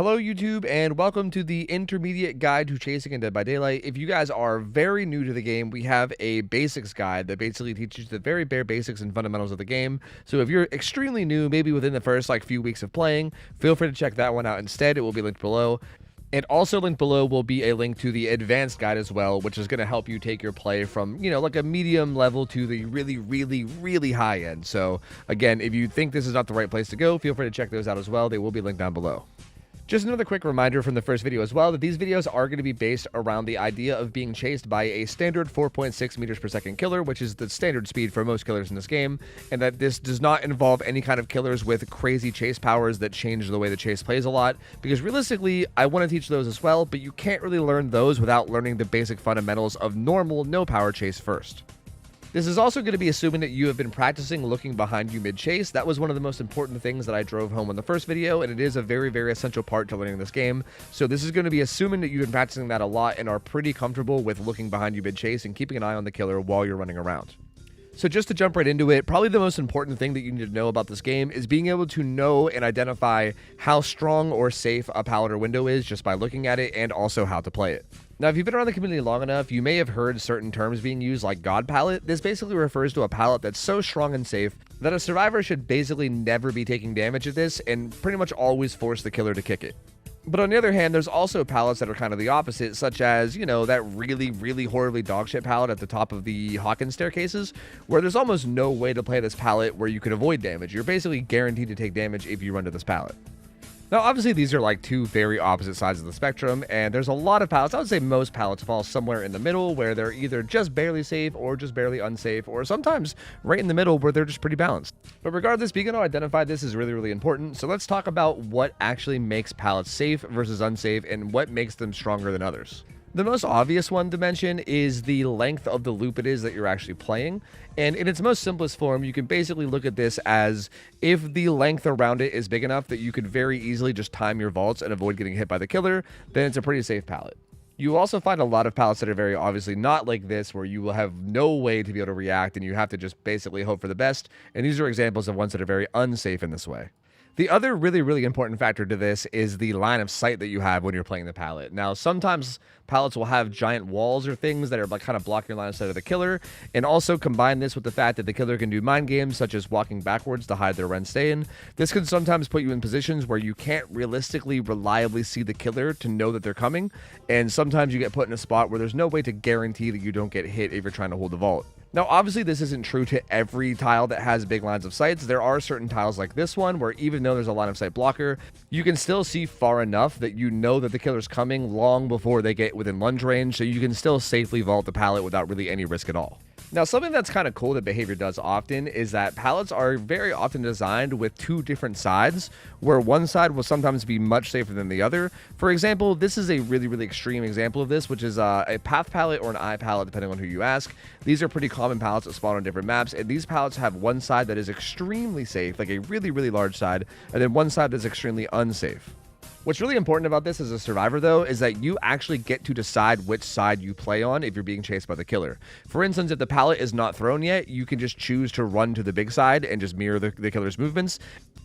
Hello YouTube and welcome to the intermediate guide to chasing in Dead by Daylight. If you guys are very new to the game, we have a basics guide that basically teaches the very bare basics and fundamentals of the game. So if you're extremely new, maybe within the first few weeks of playing, feel free to check that one out instead. It will be linked below. And also linked below will be a link to the advanced guide as well, which is going to help you take your play from, like a medium level to the really high end. So again, if you think this is not the right place to go, feel free to check those out as well. They will be linked down below. Just another quick reminder from the first video as well that these videos are going to be based around the idea of being chased by a standard 4.6 meters per second killer, which is the standard speed for most killers in this game, and that this does not involve any kind of killers with crazy chase powers that change the way the chase plays a lot, because realistically, I want to teach those as well, but you can't really learn those without learning the basic fundamentals of normal, no power chase first. This is also going to be assuming that you have been practicing looking behind you mid-chase. That was one of the most important things that I drove home in the first video, and it is a very essential part to learning this game. So this is going to be assuming that you've been practicing that a lot and are pretty comfortable with looking behind you mid-chase and keeping an eye on the killer while you're running around. So just to jump right into it, probably the most important thing that you need to know about this game is being able to know and identify how strong or safe a pallet or window is just by looking at it, and also how to play it. Now, if you've been around the community long enough, you may have heard certain terms being used like God pallet. This basically refers to a pallet that's so strong and safe that a survivor should basically never be taking damage at this and pretty much always force the killer to kick it. But on the other hand, there's also pallets that are kind of the opposite, such as, that really horribly dogshit pallet at the top of the Hawkins staircases, where there's almost no way to play this pallet where you can avoid damage. You're basically guaranteed to take damage if you run to this pallet. Now, obviously, these are two very opposite sides of the spectrum, and there's a lot of pallets. I would say most pallets fall somewhere in the middle, where they're either just barely safe or just barely unsafe, or sometimes right in the middle where they're just pretty balanced. But regardless, being able to identify this is really important. So let's talk about what actually makes pallets safe versus unsafe and what makes them stronger than others. The most obvious one to mention is the length of the loop it is that you're actually playing. And in its most simplest form, you can basically look at this as if the length around it is big enough that you could very easily just time your vaults and avoid getting hit by the killer, then it's a pretty safe pallet. You will also find a lot of pallets that are very obviously not like this, where you will have no way to be able to react and you have to just basically hope for the best. And these are examples of ones that are very unsafe in this way. The other really important factor to this is the line of sight that you have when you're playing the pallet. Now, sometimes pallets will have giant walls or things that are kind of blocking your line of sight of the killer, and also combine this with the fact that the killer can do mind games such as walking backwards to hide their run stay-in. This can sometimes put you in positions where you can't realistically reliably see the killer to know that they're coming, and sometimes you get put in a spot where there's no way to guarantee that you don't get hit if you're trying to hold the vault. Now, obviously, this isn't true to every tile that has big lines of sights. There are certain tiles like this one where even though there's a line of sight blocker, you can still see far enough that you know that the killer's coming long before they get within lunge range, so you can still safely vault the pallet without really any risk at all. Now, something that's kind of cool that Behavior does often is that pallets are very often designed with two different sides, where one side will sometimes be much safer than the other. For example, this is a really extreme example of this, which is a path pallet or an eye pallet, depending on who you ask. These are pretty common pallets that spawn on different maps, and these pallets have one side that is extremely safe, like a really large side, and then one side that's extremely unsafe. What's really important about this as a survivor, though, is that you actually get to decide which side you play on if you're being chased by the killer. For instance, if the pallet is not thrown yet, you can just choose to run to the big side and just mirror the killer's movements.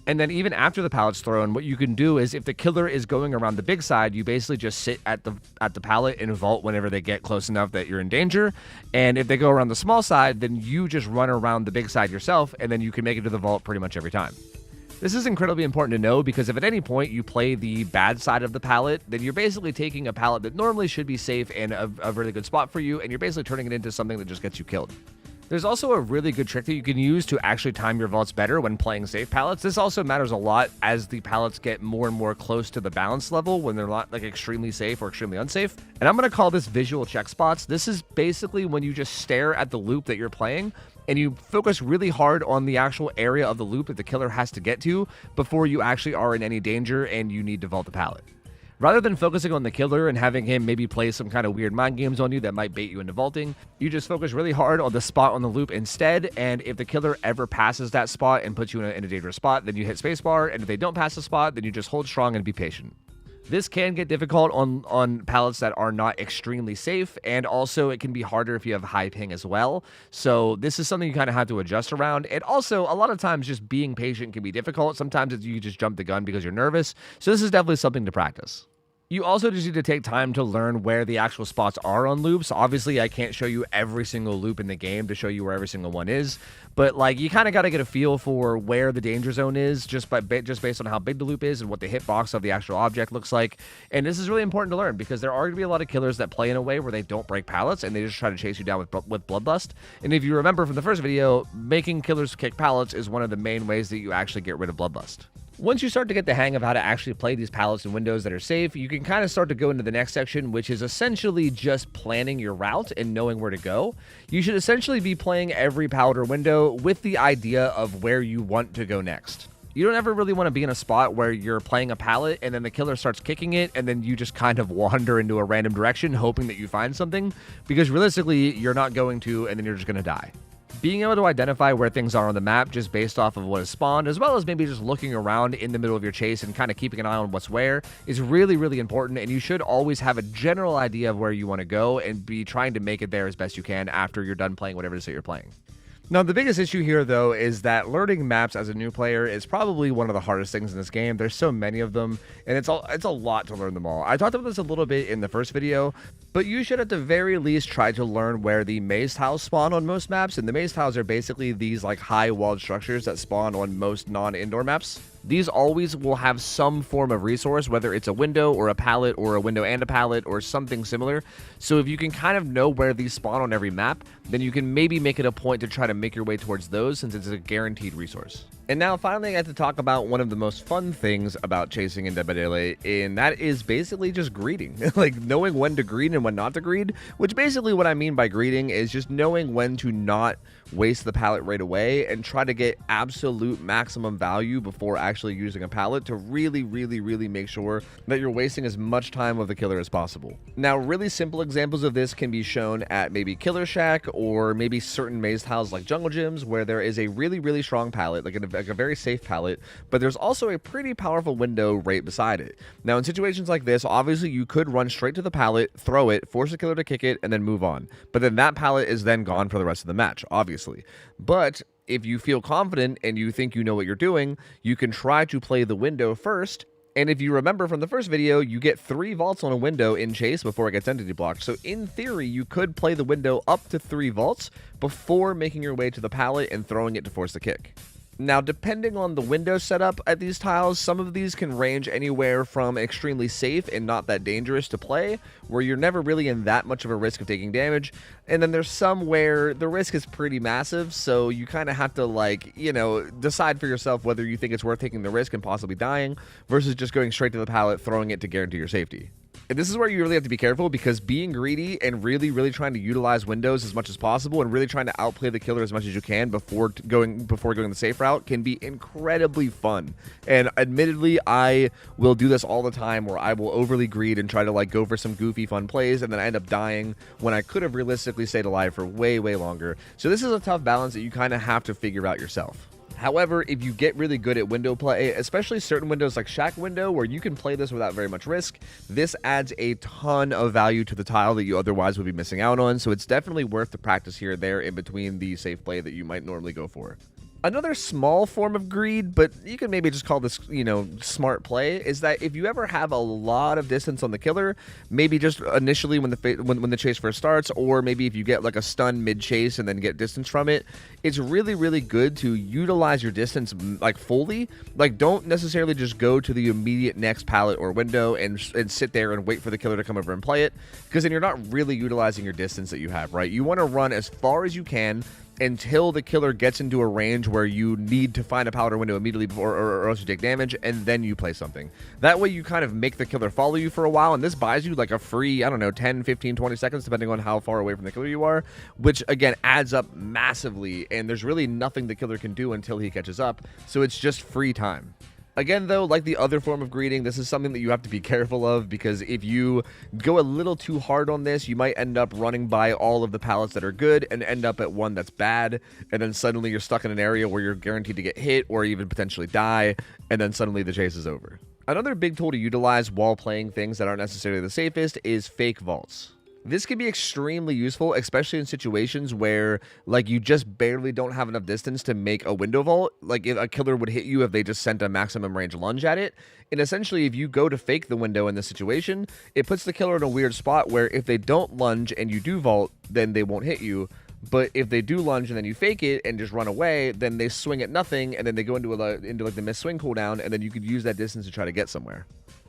And then even after the pallet's thrown, what you can do is if the killer is going around the big side, you basically just sit at the pallet and vault whenever they get close enough that you're in danger. And if they go around the small side, then you just run around the big side yourself, and then you can make it to the vault pretty much every time. This is incredibly important to know because if at any point you play the bad side of the pallet, then you're basically taking a pallet that normally should be safe and a really good spot for you, and you're basically turning it into something that just gets you killed. There's also a really good trick that you can use to actually time your vaults better when playing safe pallets. This also matters a lot as the pallets get more and more close to the balance level when they're not extremely safe or extremely unsafe. And I'm going to call this visual check spots. This is basically when you just stare at the loop that you're playing and you focus really hard on the actual area of the loop that the killer has to get to before you actually are in any danger and you need to vault the pallet. Rather than focusing on the killer and having him maybe play some kind of weird mind games on you that might bait you into vaulting, you just focus really hard on the spot on the loop instead, and if the killer ever passes that spot and puts you in a dangerous spot, then you hit spacebar, and if they don't pass the spot, then you just hold strong and be patient. This can get difficult on pallets that are not extremely safe, and also it can be harder if you have high ping as well. So this is something you kind of have to adjust around. And also, a lot of times just being patient can be difficult. Sometimes you just jump the gun because you're nervous. So this is definitely something to practice. You also just need to take time to learn where the actual spots are on loops. Obviously, I can't show you every single loop in the game to show you where every single one is, but like you kind of got to get a feel for where the danger zone is just based on how big the loop is and what the hitbox of the actual object looks like. And this is really important to learn because there are going to be a lot of killers that play in a way where they don't break pallets and they just try to chase you down with bloodlust. And if you remember from the first video, making killers kick pallets is one of the main ways that you actually get rid of bloodlust. Once you start to get the hang of how to actually play these pallets and windows that are safe, you can kind of start to go into the next section, which is essentially just planning your route and knowing where to go. You should essentially be playing every pallet or window with the idea of where you want to go next. You don't ever really want to be in a spot where you're playing a pallet and then the killer starts kicking it and then you just kind of wander into a random direction hoping that you find something, because realistically, you're not going to, and then you're just going to die. Being able to identify where things are on the map just based off of what is spawned, as well as maybe just looking around in the middle of your chase and kind of keeping an eye on what's where, is really, really important, and you should always have a general idea of where you want to go and be trying to make it there as best you can after you're done playing whatever it is that you're playing. Now, the biggest issue here, though, is that learning maps as a new player is probably one of the hardest things in this game. There's so many of them, and it's a lot to learn them all. I talked about this a little bit in the first video, but you should at the very least try to learn where the maze tiles spawn on most maps, and the maze tiles are basically these like high-walled structures that spawn on most non-indoor maps. These always will have some form of resource, whether it's a window or a pallet or a window and a pallet or something similar. So if you can kind of know where these spawn on every map, then you can maybe make it a point to try to make your way towards those, since it's a guaranteed resource. And now finally I have to talk about one of the most fun things about chasing in Dead by Daylight, and that is basically just greeting. Like knowing when to greed and when not to greed, which basically what I mean by greeting is just knowing when to not waste the pallet right away and try to get absolute maximum value before actually using a pallet to really make sure that you're wasting as much time with the killer as possible. Now, really simple examples of this can be shown at maybe Killer Shack or maybe certain maze tiles like Jungle Gyms, where there is a really strong pallet, like a very safe pallet, but there's also a pretty powerful window right beside it. Now, in situations like this, obviously you could run straight to the pallet, throw it, force the killer to kick it, and then move on. But then that pallet is then gone for the rest of the match, obviously. But if you feel confident and you think you know what you're doing, you can try to play the window first. And if you remember from the first video, you get 3 vaults on a window in chase before it gets entity blocked. So in theory, you could play the window up to 3 vaults before making your way to the pallet and throwing it to force the kick. Now, depending on the window setup at these tiles, some of these can range anywhere from extremely safe and not that dangerous to play, where you're never really in that much of a risk of taking damage, and then there's some where the risk is pretty massive, so you kind of have to, like, you know, decide for yourself whether you think it's worth taking the risk and possibly dying, versus just going straight to the pallet, throwing it to guarantee your safety. And this is where you really have to be careful, because being greedy and really trying to utilize windows as much as possible and really trying to outplay the killer as much as you can before going the safe route can be incredibly fun. And admittedly, I will do this all the time, where I will overly greed and try to like go for some goofy fun plays, and then I end up dying when I could have realistically stayed alive for way longer. So this is a tough balance that you kind of have to figure out yourself. However, if you get really good at window play, especially certain windows like Shack Window, where you can play this without very much risk, this adds a ton of value to the tile that you otherwise would be missing out on, so it's definitely worth the practice here and there in between the safe play that you might normally go for. Another small form of greed, but you can maybe just call this, you know, smart play, is that if you ever have a lot of distance on the killer, maybe just initially when the chase first starts, or maybe if you get like a stun mid-chase and then get distance from it, it's really good to utilize your distance like fully. Like, don't necessarily just go to the immediate next pallet or window and sit there and wait for the killer to come over and play it, because then you're not really utilizing your distance that you have, right? You want to run as far as you can until the killer gets into a range where you need to find a pallet or window immediately before, or else you take damage, and then you play something. That way you kind of make the killer follow you for a while, and this buys you like a free, I don't know, 10, 15, 20 seconds, depending on how far away from the killer you are, which again adds up massively, and there's really nothing the killer can do until he catches up, so it's just free time. Again, though, like the other form of greeting, this is something that you have to be careful of, because if you go a little too hard on this, you might end up running by all of the pallets that are good and end up at one that's bad, and then suddenly you're stuck in an area where you're guaranteed to get hit or even potentially die, and then suddenly the chase is over. Another big tool to utilize while playing things that aren't necessarily the safest is fake vaults. This can be extremely useful, especially in situations where, like, you just barely don't have enough distance to make a window vault. Like, if a killer would hit you if they just sent a maximum range lunge at it. And essentially, if you go to fake the window in this situation, it puts the killer in a weird spot where if they don't lunge and you do vault, then they won't hit you. But if they do lunge and then you fake it and just run away, then they swing at nothing, and then they go into like the miss swing cooldown, and then you could use that distance to try to get somewhere.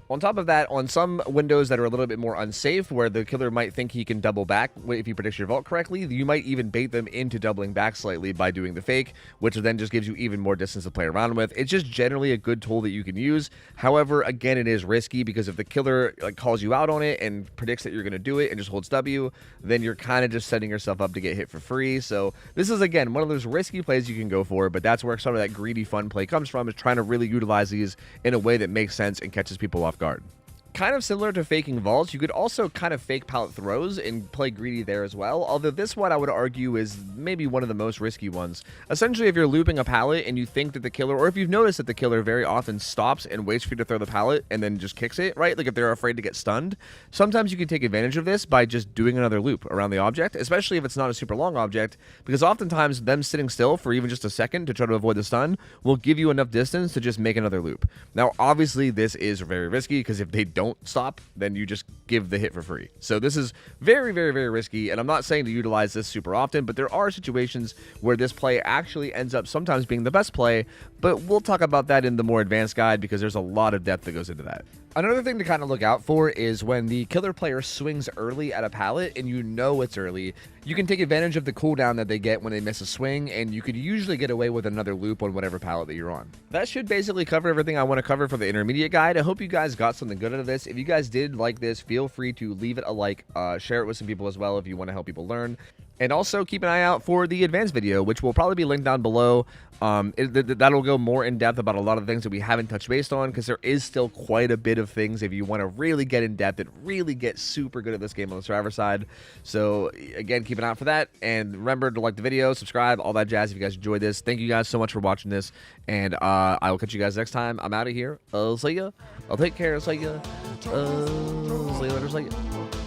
On top of that, on some windows that are a little bit more unsafe, where the killer might think he can double back if he predicts your vault correctly, you might even bait them into doubling back slightly by doing the fake, which then just gives you even more distance to play around with. It's just generally a good tool that you can use. However, again, it is risky, because if the killer calls you out on it and predicts that you're going to do it and just holds W, then you're kind of just setting yourself up to get hit for free. So this is, again, one of those risky plays you can go for, but that's where some of that greedy fun play comes from, is trying to really utilize these in a way that makes sense and catches people off guard. Kind of similar to faking vaults, you could also kind of fake pallet throws and play greedy there as well, although this one I would argue is maybe one of the most risky ones. Essentially, if you're looping a pallet and you think that the killer, or if you've noticed that the killer very often stops and waits for you to throw the pallet and then just kicks it, right? Like if they're afraid to get stunned, sometimes you can take advantage of this by just doing another loop around the object, especially if it's not a super long object, because oftentimes them sitting still for even just a second to try to avoid the stun will give you enough distance to just make another loop. Now, obviously, this is very risky, because if they don't stop, then you just give the hit for free. So this is very, very, very risky, and I'm not saying to utilize this super often, but there are situations where this play actually ends up sometimes being the best play, but we'll talk about that in the more advanced guide, because there's a lot of depth that goes into that. Another thing to kind of look out for is when the killer player swings early at a pallet and you know it's early, you can take advantage of the cooldown that they get when they miss a swing, and you could usually get away with another loop on whatever pallet that you're on. That should basically cover everything I want to cover for the intermediate guide. I hope you guys got something good out of this. If you guys did like this, feel free to leave it a like, share it with some people as well if you want to help people learn. And also keep an eye out for the advanced video, which will probably be linked down below. That'll go more in depth about a lot of things that we haven't touched base on, because there is still quite a bit of things if you want to really get in depth and really get super good at this game on the survivor side. So again, keep an eye out for that, and remember to like the video, subscribe, all that jazz if you guys enjoyed this. Thank you guys so much for watching this, and I will catch you guys next time. I'm out of here. See ya. I'll take care. See ya. See you later. See ya.